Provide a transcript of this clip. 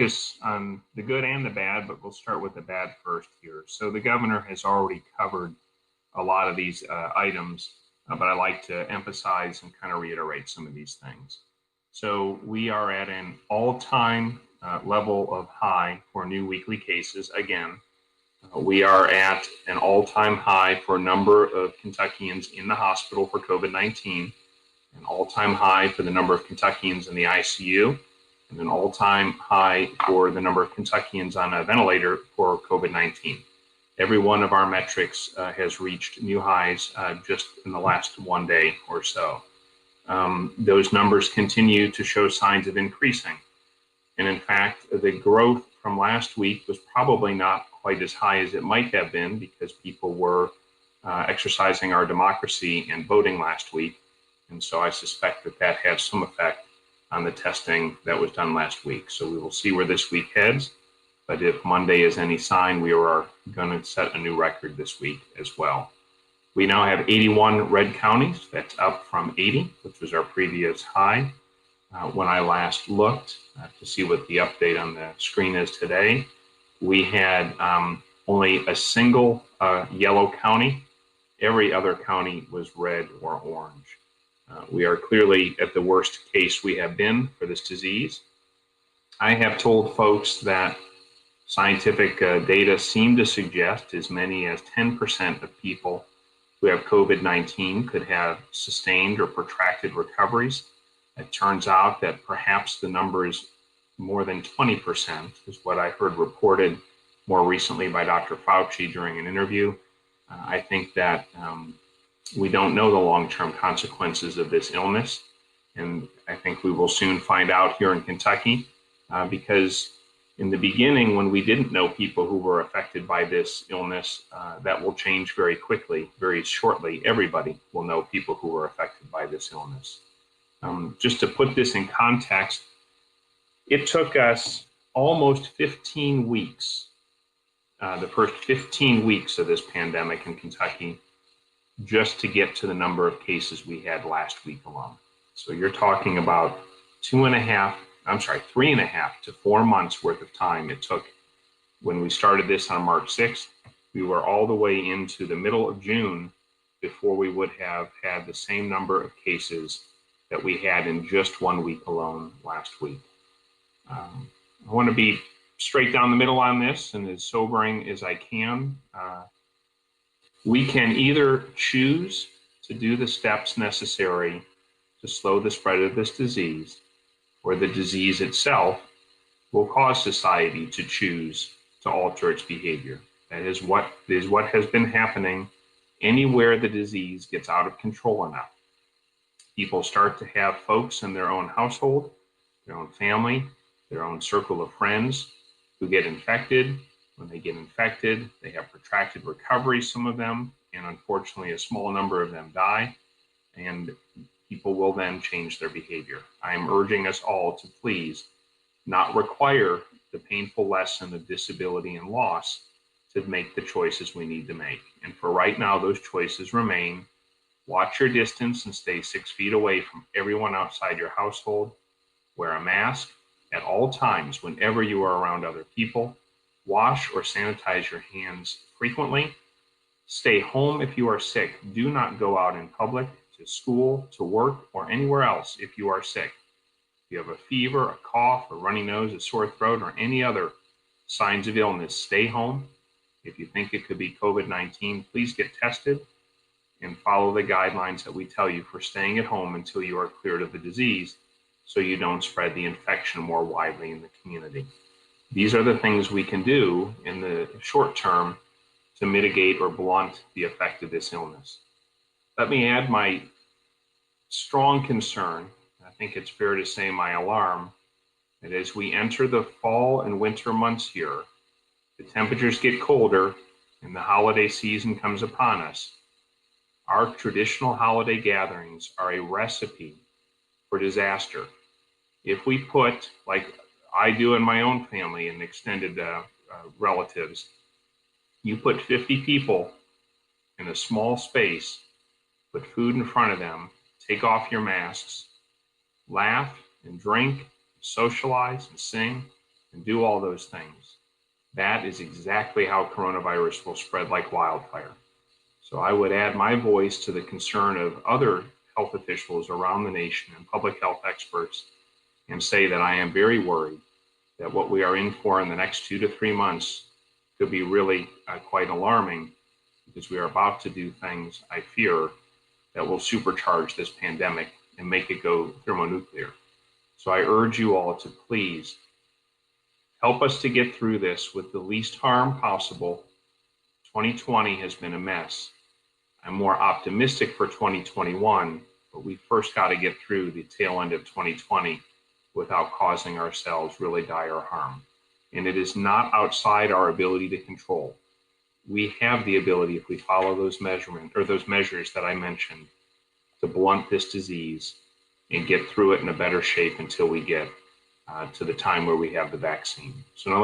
focus on the good and the bad, but we'll start with the bad first here. So the governor has already covered a lot of these items, but I like to emphasize and kind of reiterate some of these things. So we are at an all-time level of high for new weekly cases. Again, we are at an all-time high for number of Kentuckians in the hospital for COVID-19, an all-time high for the number of Kentuckians in the ICU, and an all-time high for the number of Kentuckians on a ventilator for COVID-19. Every one of our metrics has reached new highs just in the last 1 day or so. Those numbers continue to show signs of increasing. And in fact, the growth from last week was probably not quite as high as it might have been because people were exercising our democracy and voting last week. And so I suspect that that had some effect on the testing that was done last week. So we will see where this week heads. But if Monday is any sign, we are going to set a new record this week as well. We now have 81 red counties. That's up from 80, which was our previous high. When I last looked to see what the update on the screen is today, we had only a single yellow county. Every other county was red or orange. We are clearly at the worst case we have been for this disease. I have told folks that scientific data seem to suggest as many as 10% of people who have COVID-19 could have sustained or protracted recoveries. It turns out that perhaps the number is more than 20%, is what I heard reported more recently by Dr. Fauci during an interview. I think that we don't know the long-term consequences of this illness, and I think we will soon find out here in Kentucky because in the beginning, when we didn't know people who were affected by this illness, that will change very quickly, very shortly. Everybody will know people who were affected by this illness. Just to put this in context, it took us almost 15 weeks, the first 15 weeks of this pandemic in Kentucky, just to get to the number of cases we had last week alone. So you're talking about 3.5 to 4 months worth of time it took. When we started this on March 6th, we were all the way into the middle of June before we would have had the same number of cases that we had in just 1 week alone last week. I want to be straight down the middle on this and as sobering as I can. We can either choose to do the steps necessary to slow the spread of this disease, or the disease itself will cause society to choose to alter its behavior. That is what has been happening anywhere the disease gets out of control enough. People start to have folks in their own household, their own family, their own circle of friends who get infected. When they get infected, they have protracted recovery, some of them, and unfortunately a small number of them die, and people will then change their behavior. I am urging us all to please not require the painful lesson of disability and loss to make the choices we need to make. And for right now, those choices remain: watch your distance and stay 6 feet away from everyone outside your household. Wear a mask at all times whenever you are around other people. Wash or sanitize your hands frequently. Stay home if you are sick. Do not go out in public, to school, to work, or anywhere else if you are sick. If you have a fever, a cough, a runny nose, a sore throat, or any other signs of illness, stay home. If you think it could be COVID-19, please get tested and follow the guidelines that we tell you for staying at home until you are cleared of the disease, so you don't spread the infection more widely in the community. These are the things we can do in the short term to mitigate or blunt the effect of this illness. Let me add my strong concern, I think it's fair to say my alarm, that as we enter the fall and winter months here, the temperatures get colder and the holiday season comes upon us. Our traditional holiday gatherings are a recipe for disaster. If we put, like I do in my own family and extended relatives, you put 50 people in a small space, put food in front of them, take off your masks, laugh and drink, socialize and sing. and do all those things, that is exactly how coronavirus will spread like wildfire. So I would add my voice to the concern of other health officials around the nation and public health experts and say that I am very worried that what we are in for in the next 2 to 3 months could be really quite alarming, because we are about to do things, I fear, that will supercharge this pandemic and make it go thermonuclear. So I urge you all to please help us to get through this with the least harm possible. 2020 has been a mess. I'm more optimistic for 2021, but we first got to get through the tail end of 2020 without causing ourselves really dire harm. And it is not outside our ability to control. We have the ability, if we follow those measures that I mentioned, to blunt this disease and get through it in a better shape until we get to the time where we have the vaccine. So now